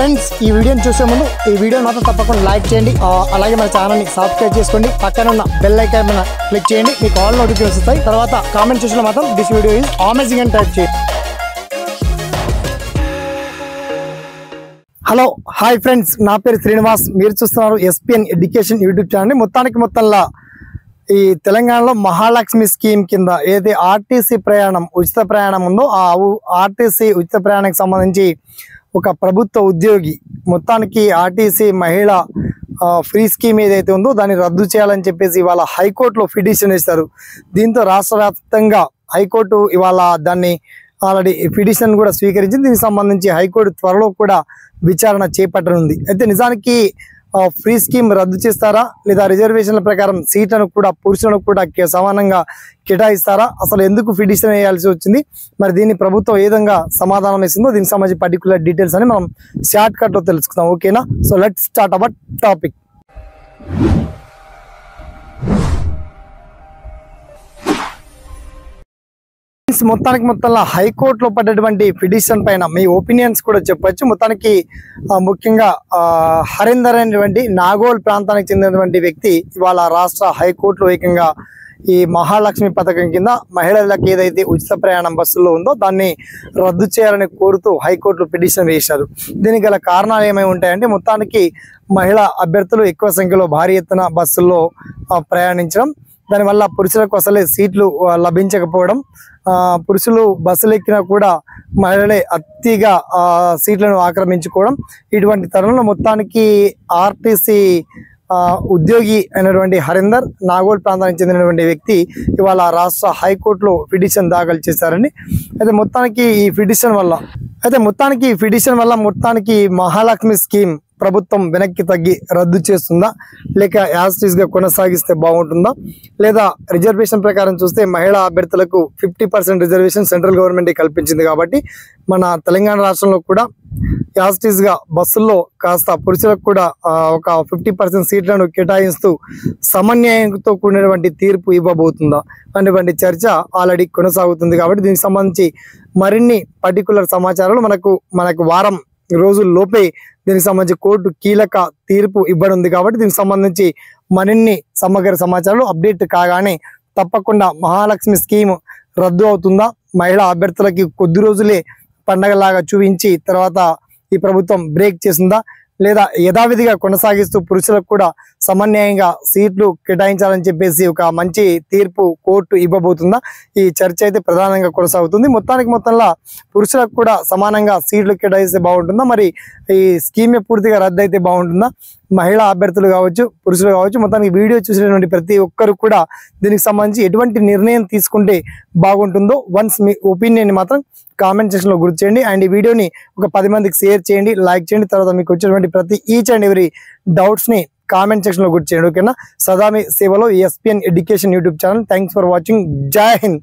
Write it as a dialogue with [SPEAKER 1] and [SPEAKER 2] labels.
[SPEAKER 1] Friends ఈ వీడియోని చూసే ముందు ఈ వీడియో మాత్రం తప్పకుండా లైక్ చేయండి, అలాగే మన ఛానల్ని సబ్స్క్రైబ్ చేసుకోండి, పక్కన ఉన్న బెల్ ఐకాన్ మీద క్లిక్ చేయండి, మీకు ఆల్ నోటిఫికేషన్స్ వస్తాయి. తర్వాత కామెంట్ సెక్షన్లో మాత్రం దిస్ వీడియో ఈజ్ అమేజింగ్ అని టైప్ చేయండి. హలో హాయ్ ఫ్రెండ్స్, నా పేరు శ్రీనివాస్, మీరు చూస్తున్నారు ఎస్పీఎన్ ఎడ్యుకేషన్ యూట్యూబ్ ఛానల్. మొత్తంలో ఈ తెలంగాణలో మహాలక్ష్మి స్కీమ్ కింద ఏదైతే ఆర్టీసీ ప్రయాణం ఉచిత ప్రయాణం ఉందో ఆ ఆర్టీసీ ఉచిత ప్రయాణానికి సంబంధించి ఒక ప్రభుత్వ ఉద్యోగి మొత్తానికి ఆర్టీసీ మహిళ ఫ్రీ స్కీమ్ ఏదైతే ఉందో దాన్ని రద్దు చేయాలని చెప్పేసి ఇవాళ హైకోర్టులో పిటిషన్ వేశారు. దీంతో రాష్ట్ర వ్యాప్తంగా హైకోర్టు ఇవాళ దాన్ని ఆల్రెడీ పిటిషన్ కూడా స్వీకరించింది. దీనికి సంబంధించి హైకోర్టు త్వరలో కూడా విచారణ చేపట్టనుంది. అయితే నిజానికి ఫ్రీ స్కీమ్ రద్దు చేస్తారా లేదా రిజర్వేషన్ల ప్రకారం సీట్లను కూడా పురుషులకు కూడా సమానంగా కేటాయిస్తారా, అసలు ఎందుకు పిటిషన్ వేయాల్సి వచ్చింది, మరి దీన్ని ప్రభుత్వం ఏ విధంగా సమాధానం ఇస్తుందో దీనికి సంబంధించి పర్టికులర్ డీటెయిల్స్ అని మనం షార్ట్ కట్ లో తెలుసుకుందాం. ఓకేనా? So let's start our topic. మొత్తంలో హైకోర్టులో పడ్డటువంటి పిటిషన్ పైన మీ ఒపీనియన్స్ కూడా చెప్పొచ్చు. మొత్తానికి ముఖ్యంగా హరీందర్ అనేటువంటి నాగోల్ ప్రాంతానికి చెందినటువంటి వ్యక్తి ఇవాళ రాష్ట్ర హైకోర్టులో ఏకంగా ఈ మహాలక్ష్మి పథకం కింద మహిళలకు ఏదైతే ఉచిత ప్రయాణం బస్సుల్లో ఉందో దాన్ని రద్దు చేయాలని కోరుతూ హైకోర్టులో పిటిషన్ వేశారు. దీనికి గల కారణాలు ఏమై ఉంటాయంటే మొత్తానికి మహిళా అభ్యర్థులు ఎక్కువ సంఖ్యలో భారీ ఎత్తున బస్సుల్లో ప్రయాణించడం, దానివల్ల పురుషులకు అసలే సీట్లు లభించకపోవడం, పురుషులు బస్సులు ఎక్కినా కూడా మహిళలే అతిగా సీట్లను ఆక్రమించుకోవడం, ఇటువంటి తరుణంలో మొత్తానికి ఆర్టీసీ ఉద్యోగి అయినటువంటి హరీందర్ నాగోల్ ప్రాంతానికి చెందినటువంటి వ్యక్తి ఇవాళ రాష్ట్ర హైకోర్టులో పిటిషన్ దాఖలు చేశారండి. అయితే మొత్తానికి ఈ పిటిషన్ వల్ల మొత్తానికి మహాలక్ష్మి స్కీమ్ ప్రభుత్వం వెనక్కి తగ్గి రద్దు చేస్తుందా, లేక యాజ్ ఇట్ ఈస్ గా కొనసాగిస్తే బాగుంటుందా, లేదా రిజర్వేషన్ ప్రకారం చూస్తే మహిళా అభ్యర్థులకు 50% రిజర్వేషన్ సెంట్రల్ గవర్నమెంట్ కల్పించింది కాబట్టి మన తెలంగాణ రాష్ట్రంలో కూడా యాజ్ ఇట్ ఈస్ గా బస్సుల్లో కాస్త పురుషులకు కూడా ఒక 50% సీట్లను కేటాయిస్తూ సమన్యాయంతో కూడినటువంటి తీర్పు ఇవ్వబోతుందా అనేటువంటి చర్చ ఆల్రెడీ కొనసాగుతుంది. కాబట్టి దీనికి సంబంధించి మరిన్ని పర్టికులర్ సమాచారాలు మనకు వారం రోజుల్లోపే దీనికి సంబంధించి కోర్టు కీలక తీర్పు ఇవ్వనుంది. కాబట్టి దీనికి సంబంధించి మరిన్ని సమగ్ర సమాచారాలు అప్డేట్ కాగానే తప్పకుండా మహాలక్ష్మి స్కీమ్ రద్దు అవుతుందా, మహిళా అభ్యర్థులకి కొద్ది రోజులే పండగలాగా చూపించి తర్వాత ఈ ప్రభుత్వం బ్రేక్ చేసిందా, లేదా యథావిధిగా కొనసాగిస్తూ పురుషులకు కూడా సమన్యాయంగా సీట్లు కేటాయించాలని చెప్పేసి ఒక మంచి తీర్పు కోర్టు ఇవ్వబోతుందా, ఈ చర్చ అయితే ప్రధానంగా కొనసాగుతుంది. మొత్తంలో పురుషులకు కూడా సమానంగా సీట్లు కేటాయిస్తే బాగుంటుందా, మరి ఈ స్కీమ్ పూర్తిగా రద్దు అయితే బాగుంటుందా, మహిళా అభ్యర్థులు కావచ్చు పురుషులు కావచ్చు మొత్తానికి వీడియో చూసినటువంటి ప్రతి ఒక్కరు కూడా దీనికి సంబంధించి ఎటువంటి నిర్ణయం తీసుకుంటే బాగుంటుందో వన్స్ మీ ఒపీనియన్ మాత్రం కామెంట్ సెక్షన్లో గుర్తు చేయండి. అండ్ ఈ వీడియోని ఒక 10 మందికి షేర్ చేయండి, లైక్ చేయండి. తర్వాత మీకు వచ్చినటువంటి ప్రతి ఈచ్ అండ్ ఎవరీ డౌట్స్ని కామెంట్ సెక్షన్లో గుర్తు చేయండి. ఓకేనా? సదా మీ సేవలో SPN education YouTube channel. Thanks for watching. జై హింద్.